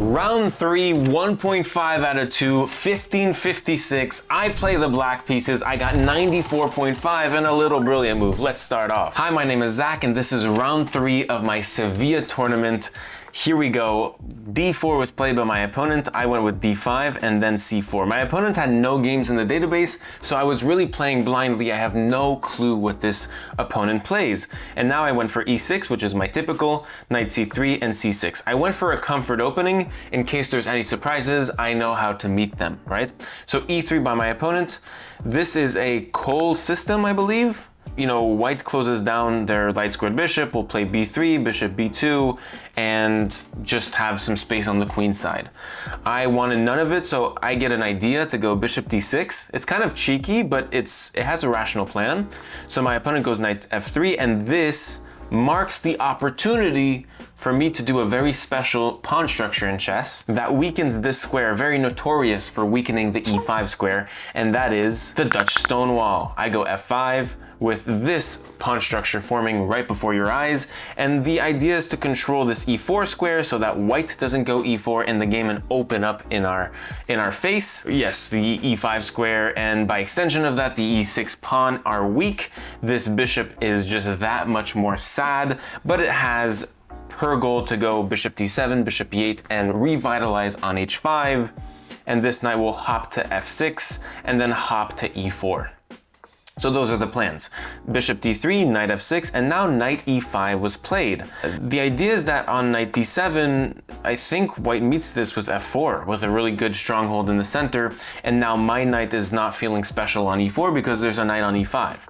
Round 3, 1.5 out of 2, 1556. I play the black pieces. I got 94.5 and a little brilliant move. Let's start off. Hi, my name is Zach and this is round 3 of my Sevilla tournament. Here we go. D4 was played by my opponent. I went with D5 and then C4. My opponent had no games in the database, so I was really playing blindly. I have no clue what this opponent plays. And now I went for E6, which is my typical, knight C3 and C6. I went for a comfort opening in case there's any surprises. I know how to meet them, right? So E3 by my opponent. This is a Cole system, I believe. You know, white closes down their light squared bishop, will play b3, bishop b2, and just have some space on the queen side. I wanted none of it, so I get an idea to go bishop d6. It's kind of cheeky, but it has a rational plan. So my opponent goes knight f3, and this marks the opportunity for me to do a very special pawn structure in chess that weakens this square, very notorious for weakening the e5 square, and that is the Dutch stone wall. I go f5 with this pawn structure forming right before your eyes, and the idea is to control this e4 square so that white doesn't go e4 in the game and open up in our face. Yes, the e5 square, and by extension of that, the e6 pawn are weak. This bishop is just that much more sad, but it has her goal to go bishop d7, bishop e8, and revitalize on h5, and this knight will hop to f6 and then hop to e4. So those are the plans. Bishop d3, knight f6, and now knight e5 was played. The idea is that on knight d7, I think white meets this with f4 with a really good stronghold in the center, and now my knight is not feeling special on e4 because there's a knight on e5.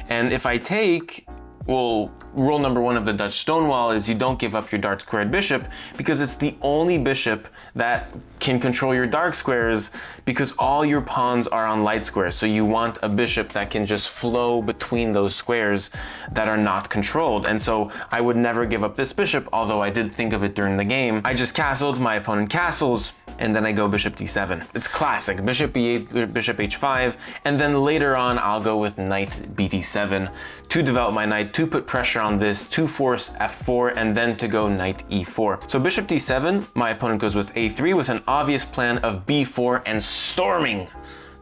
And if I take, well, rule number 1 of the Dutch stonewall is you don't give up your dark squared bishop, because it's the only bishop that can control your dark squares, because all your pawns are on light squares. So you want a bishop that can just flow between those squares that are not controlled. And so I would never give up this bishop, although I did think of it during the game. I just castled, my opponent castles, and then I go bishop d7. It's classic, bishop b8, bishop h5, and then later on I'll go with knight bd7 to develop my knight, to put pressure on this, to force f4, and then to go knight e4. So bishop d7, my opponent goes with a3 with an obvious plan of b4 and storming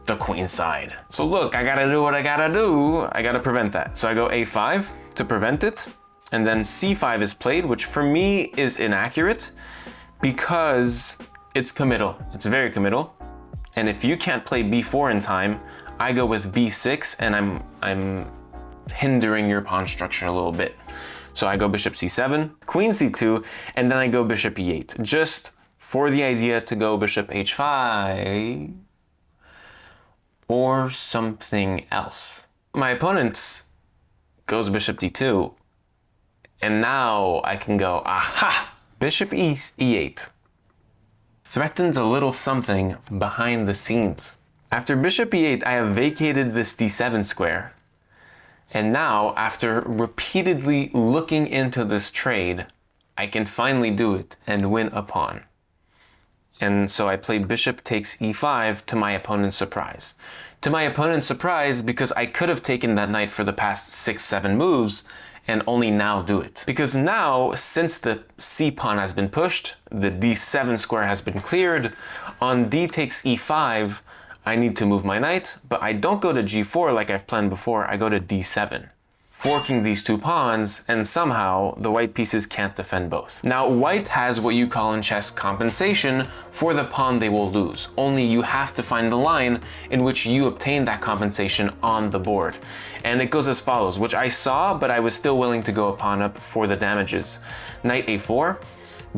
the queen side. So look, I gotta do what I gotta do. I gotta prevent that. So I go a5 to prevent it, and then c5 is played, which for me is inaccurate because it's committal. It's very committal. And if you can't play b4 in time, I go with b6, and I'm hindering your pawn structure a little bit. So I go bishop c7, queen c2, and then I go bishop e8, just for the idea to go bishop h5 or something else. My opponent goes bishop d2, and now I can go, aha, bishop e8. Threatens a little something behind the scenes. After bishop e8, I have vacated this d7 square. And now, after repeatedly looking into this trade, I can finally do it and win a pawn. And so I play bishop takes e5 to my opponent's surprise. To my opponent's surprise, because I could have taken that knight for the past 6-7 moves and only now do it. Because now, since the c pawn has been pushed, the d7 square has been cleared, on d takes e5, I need to move my knight, but I don't go to g4 like I've planned before, I go to d7, forking these two pawns, and somehow the white pieces can't defend both. Now, white has what you call in chess compensation for the pawn they will lose, only you have to find the line in which you obtain that compensation on the board. And it goes as follows, which I saw, but I was still willing to go a pawn up for the damages. Knight a4,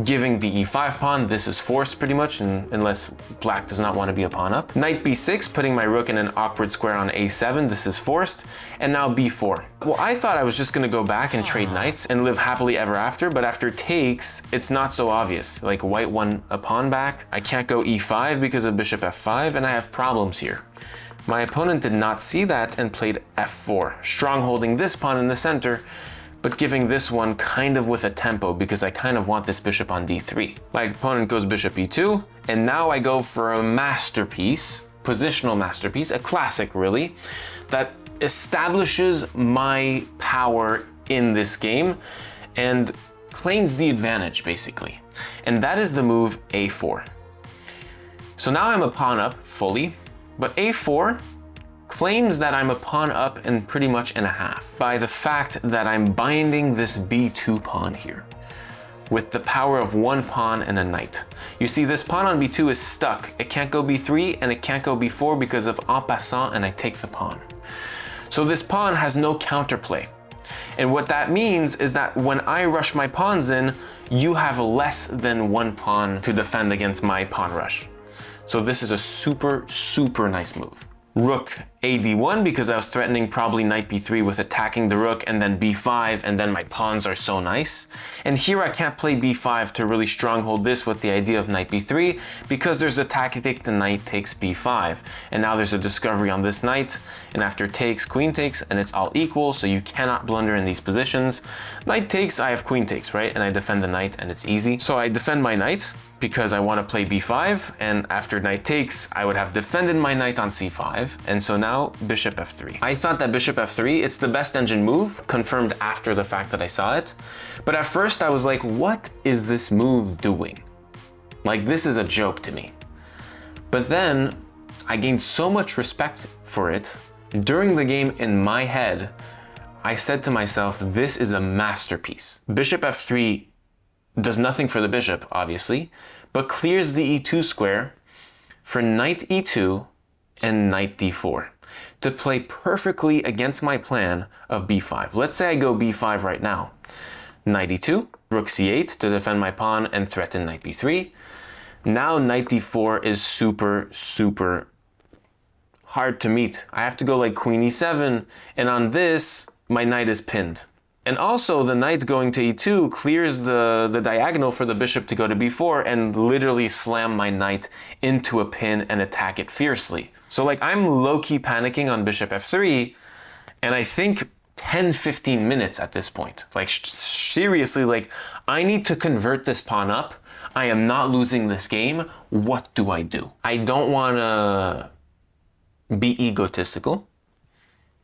giving the e5 pawn, this is forced pretty much, unless black does not want to be a pawn up. Knight b6, putting my rook in an awkward square on a7, this is forced, and now b4. Well, I thought I was just gonna go back and trade knights and live happily ever after, but after takes, it's not so obvious. Like white won a pawn back, I can't go e5 because of bishop f5, and I have problems here. My opponent did not see that and played f4, strongholding this pawn in the center, but giving this one kind of with a tempo because I kind of want this bishop on d3. My opponent goes bishop e2, and now I go for a masterpiece, positional masterpiece, a classic really, that establishes my power in this game. And claims the advantage, basically. And that is the move a4. So now I'm a pawn up fully, but a4 claims that I'm a pawn up and pretty much in a half by the fact that I'm binding this b2 pawn here with the power of one pawn and a knight. You see, this pawn on b2 is stuck. It can't go b3 and it can't go b4 because of en passant, and I take the pawn. So this pawn has no counterplay. And what that means is that when I rush my pawns in, you have less than one pawn to defend against my pawn rush. So this is a super, super nice move. Rook ad1, because I was threatening probably knight b3 with attacking the rook, and then b5, and then my pawns are so nice. And here I can't play b5 to really stronghold this with the idea of knight b3, because there's a tactic, the knight takes b5. And now there's a discovery on this knight, and after takes, queen takes, and it's all equal, so you cannot blunder in these positions. Knight takes, I have queen takes, right? And I defend the knight, and it's easy. So I defend my knight, because I want to play b5, and after knight takes, I would have defended my knight on c5, and so now bishop f3. I thought that bishop f3, it's the best engine move, confirmed after the fact that I saw it, but at first I was like, what is this move doing? Like, this is a joke to me. But then I gained so much respect for it. During the game, in my head, I said to myself, this is a masterpiece. Bishop f3 does nothing for the bishop, obviously, but clears the e2 square for knight e2 and knight d4 to play perfectly against my plan of b5. Let's say I go b5 right now. Knight e2, rook c8 to defend my pawn and threaten knight b3. Now knight d4 is super, super hard to meet. I have to go like queen e7, and on this, my knight is pinned. And also the knight going to e2 clears the diagonal for the bishop to go to b4 and literally slam my knight into a pin and attack it fiercely. So like, I'm low-key panicking on bishop f3, and I think 10-15 minutes at this point. Like, seriously, like, I need to convert this pawn up. I am not losing this game. What do I do? I don't want to be egotistical,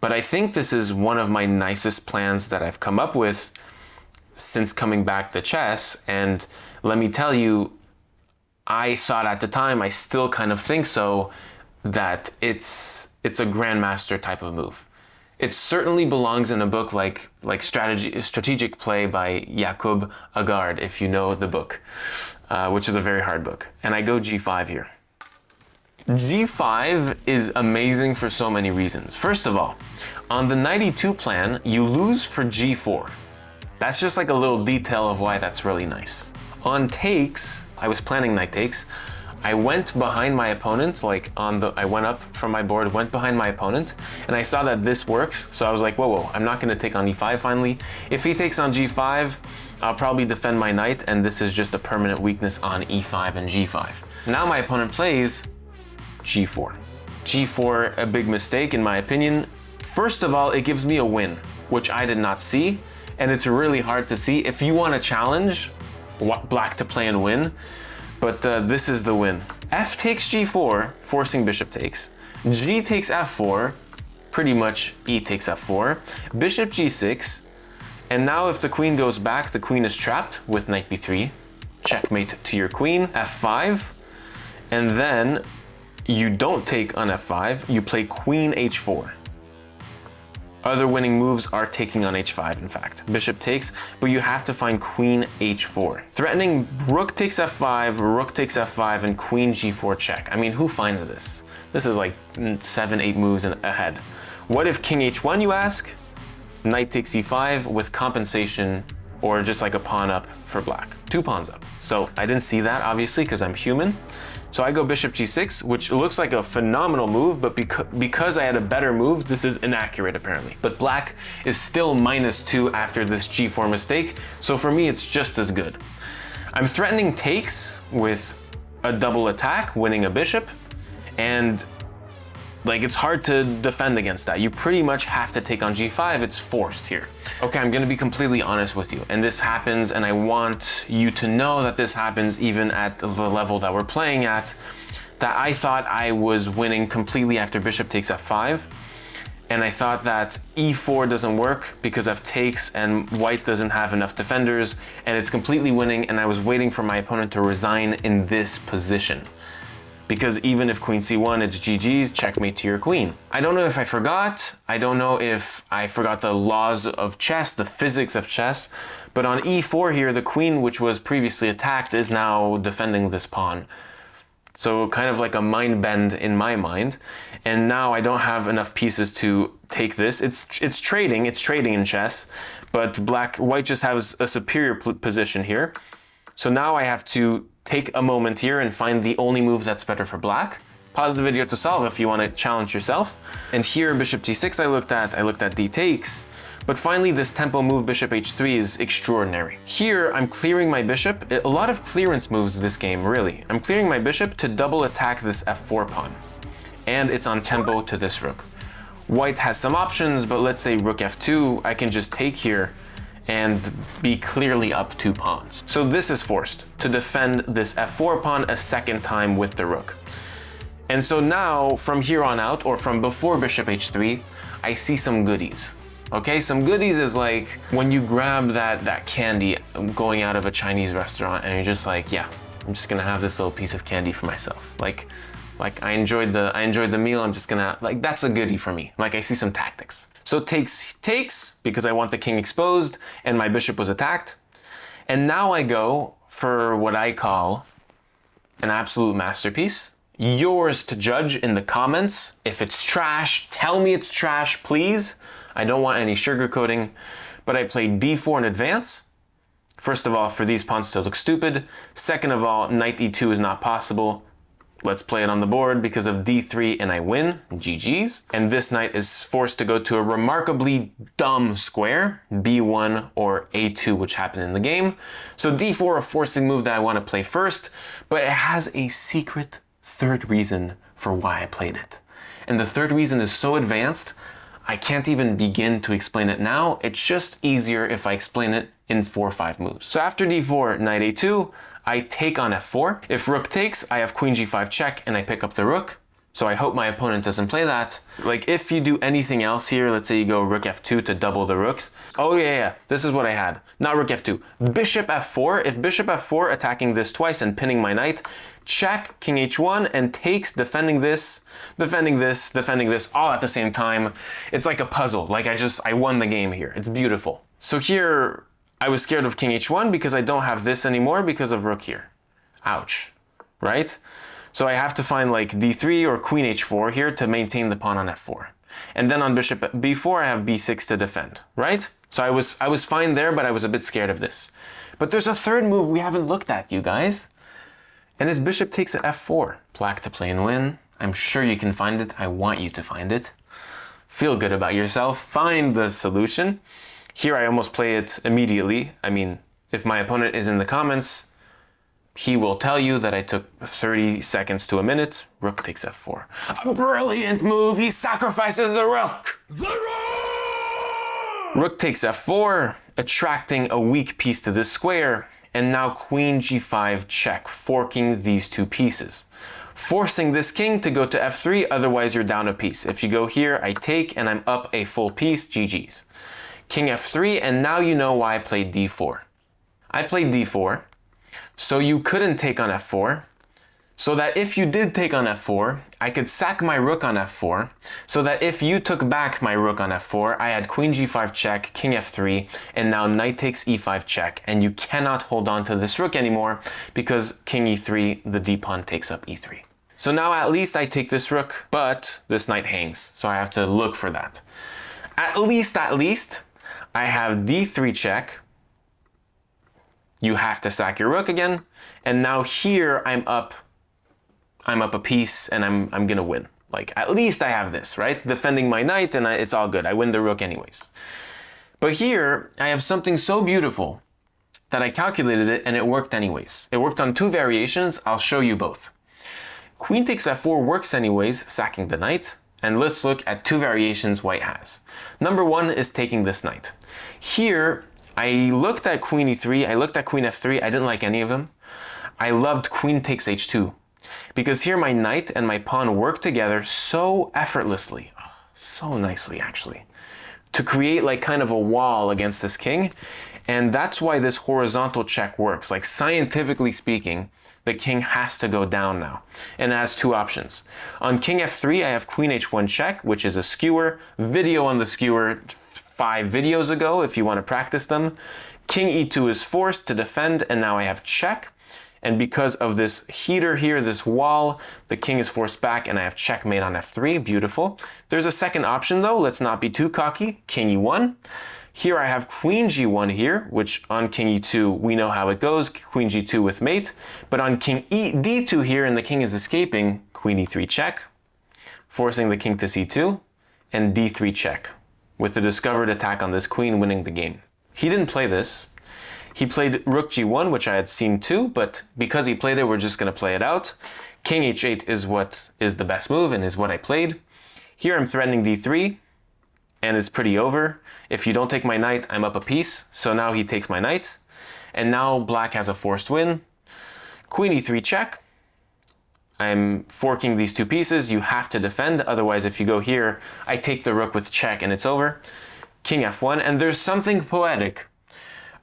but I think this is one of my nicest plans that I've come up with since coming back to chess. And let me tell you, I thought at the time, I still kind of think so, that it's a grandmaster type of move. It certainly belongs in a book like Strategic Play by Jacob Agard, if you know the book, which is a very hard book. And I go g5 here. g5 is amazing for so many reasons. First of all, on the knight e2 plan, you lose for g4. That's just like a little detail of why that's really nice. On takes, I was planning knight takes. I went behind my opponent, I went up from my board, went behind my opponent, and I saw that this works. So I was like, whoa, I'm not gonna take on e5 finally. If he takes on g5, I'll probably defend my knight, and this is just a permanent weakness on e5 and g5. Now my opponent plays g4. g4, a big mistake in my opinion. First of all, it gives me a win, which I did not see, and it's really hard to see. If you want to challenge black to play and win, but this is the win. F takes g4, forcing bishop takes. G takes f4, pretty much e takes f4. Bishop g6, and now if the queen goes back, the queen is trapped with knight b3. Checkmate to your queen. f5, and then you don't take on f5, you play queen h4. Other winning moves are taking on h5, in fact. Bishop takes, but you have to find queen h4. Threatening rook takes f5, rook takes f5, and queen g4 check. I mean, who finds this? This is like 7-8 moves ahead. What if king h1, you ask? Knight takes e5 with compensation, or just like a pawn up for black. 2 pawns up. So I didn't see that, obviously, because I'm human. So I go bishop g6, which looks like a phenomenal move, but because I had a better move, this is inaccurate apparently. But black is still -2 after this g4 mistake, so for me it's just as good. I'm threatening takes with a double attack, winning a bishop, and like, it's hard to defend against that. You pretty much have to take on g5, it's forced here. Okay, I'm gonna be completely honest with you, and this happens, and I want you to know that this happens even at the level that we're playing at, that I thought I was winning completely after bishop takes f5, And I thought that e4 doesn't work because of takes and white doesn't have enough defenders and it's completely winning, and I was waiting for my opponent to resign in this position. Because even if queen c1, it's GG's, checkmate to your queen. I don't know if I forgot. I don't know if I forgot the laws of chess, the physics of chess, but on e4 here, the queen, which was previously attacked, is now defending this pawn. So kind of like a mind bend in my mind. And now I don't have enough pieces to take this. It's trading in chess, but white just has a superior position here. So now I have to take a moment here and find the only move that's better for black. Pause the video to solve if you want to challenge yourself. And here, bishop t6 I looked at d takes. But finally, this tempo move, bishop h3, is extraordinary. Here, I'm clearing my bishop. A lot of clearance moves this game, really. I'm clearing my bishop to double attack this f4 pawn. And it's on tempo to this rook. White has some options, but let's say rook f2, I can just take here and be clearly up 2 pawns. So this is forced to defend this f4 pawn a second time with the rook. And so now, from here on out, or from before bishop h3, I see some goodies. Okay, some goodies is like when you grab that candy going out of a Chinese restaurant and you're just like, yeah, I'm just gonna have this little piece of candy for myself. Like I enjoyed the meal, I'm just gonna, like, that's a goodie for me. Like, I see some tactics. So takes because I want the king exposed and my bishop was attacked. And now I go for what I call an absolute masterpiece. Yours to judge in the comments. If it's trash, tell me it's trash, please. I don't want any sugarcoating, but I played d4 in advance. First of all, for these pawns to look stupid. Second of all, knight e2 is not possible. Let's play it on the board because of d3 and I win, GG's. And this knight is forced to go to a remarkably dumb square, b1 or a2, which happened in the game. So d4, a forcing move that I want to play first, but it has a secret third reason for why I played it. And the third reason is so advanced, I can't even begin to explain it now. It's just easier if I explain it in 4 or 5 moves. So after d4, knight a2, I take on f4. If rook takes, I have queen g5 check and I pick up the rook. So I hope my opponent doesn't play that. Like, if you do anything else here, let's say you go rook f2 to double the rooks. Oh yeah, this is what I had. Not rook f2, bishop f4. If bishop f4 attacking this twice and pinning my knight, check, king h1, and takes, defending this, all at the same time. It's like a puzzle. Like, I won the game here. It's beautiful. So here, I was scared of king h1 because I don't have this anymore because of rook here. Ouch, right? So I have to find like d3 or queen h4 here to maintain the pawn on f4. And then on bishop b4, I have b6 to defend, right? So I was fine there, but I was a bit scared of this. But there's a third move we haven't looked at, you guys. And his bishop takes at f4. Black to play and win. I'm sure you can find it. I want you to find it. Feel good about yourself. Find the solution. Here I almost play it immediately. I mean, if my opponent is in the comments, he will tell you that I took 30 seconds to a minute. Rook takes f4. A brilliant move. He sacrifices the rook. The rook! Rook takes f4, attracting a weak piece to this square. And now queen g5 check, forking these 2 pieces. Forcing this king to go to f3, otherwise you're down a piece. If you go here, I take and I'm up a full piece, GG's. King f3, and now you know why I played d4. I played d4, so you couldn't take on f4, so that if you did take on f4, I could sack my rook on f4, so that if you took back my rook on f4, I had queen g5 check, king f3, and now knight takes e5 check, and you cannot hold on to this rook anymore because king e3, the d-pawn takes up e3. So now at least I take this rook, but this knight hangs, so I have to look for that. At least, I have d3 check. You have to sack your rook again, and now here I'm up a piece and I'm gonna win. Like, at least I have this, right? Defending my knight, and it's all good. I win the rook anyways. But here I have something so beautiful that I calculated it and it worked anyways. It worked on 2 variations. I'll show you both. Queen takes f4 works anyways, sacking the knight. And let's look at 2 variations white has. Number 1 is taking this knight. Here, I looked at queen e3, I looked at queen f3, I didn't like any of them. I loved queen takes h2. Because here my knight and my pawn work together so effortlessly. so nicely actually, to create like kind of a wall against this king. And that's why this horizontal check works. Like scientifically speaking, the king has to go down now and has two options. On king f3, I have queen h1 check, which is a skewer. Video on the skewer 5 videos ago if you want to practice them. King e2 is forced to defend, and now I have check. And because of this heater here, this wall, the king is forced back and I have checkmate on f3, beautiful. There's a second option though, let's not be too cocky, king e1. Here I have queen g1 here, which on king e2, we know how it goes, queen g2 with mate. But on king d2 here, and the king is escaping, queen e3 check, forcing the king to c2, and d3 check, with the discovered attack on this queen winning the game. He didn't play this. He played rook g1, which I had seen too, but because he played it, we're just going to play it out. King h8 is what is the best move and is what I played. Here I'm threatening d3, and it's pretty over. If you don't take my knight, I'm up a piece, so now he takes my knight, and now black has a forced win. Queen e3 check. I'm forking these two pieces. You have to defend, otherwise if you go here, I take the rook with check and it's over. King f1, and there's something poetic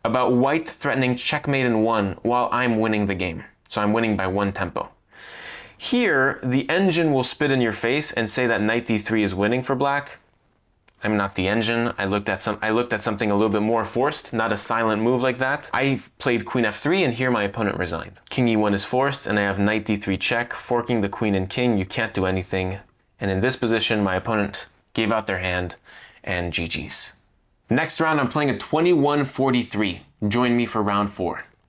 about white threatening checkmate in 1 while I'm winning the game. So I'm winning by 1 tempo. Here, the engine will spit in your face and say that knight d3 is winning for black. I'm not the engine. I looked at something a little bit more forced, not a silent move like that. I played queen f3, and here my opponent resigned. King e1 is forced, and I have knight d3 check, forking the queen and king. You can't do anything. And in this position, my opponent gave out their hand, and GG's. Next round, I'm playing a 21-43. Join me for round 4.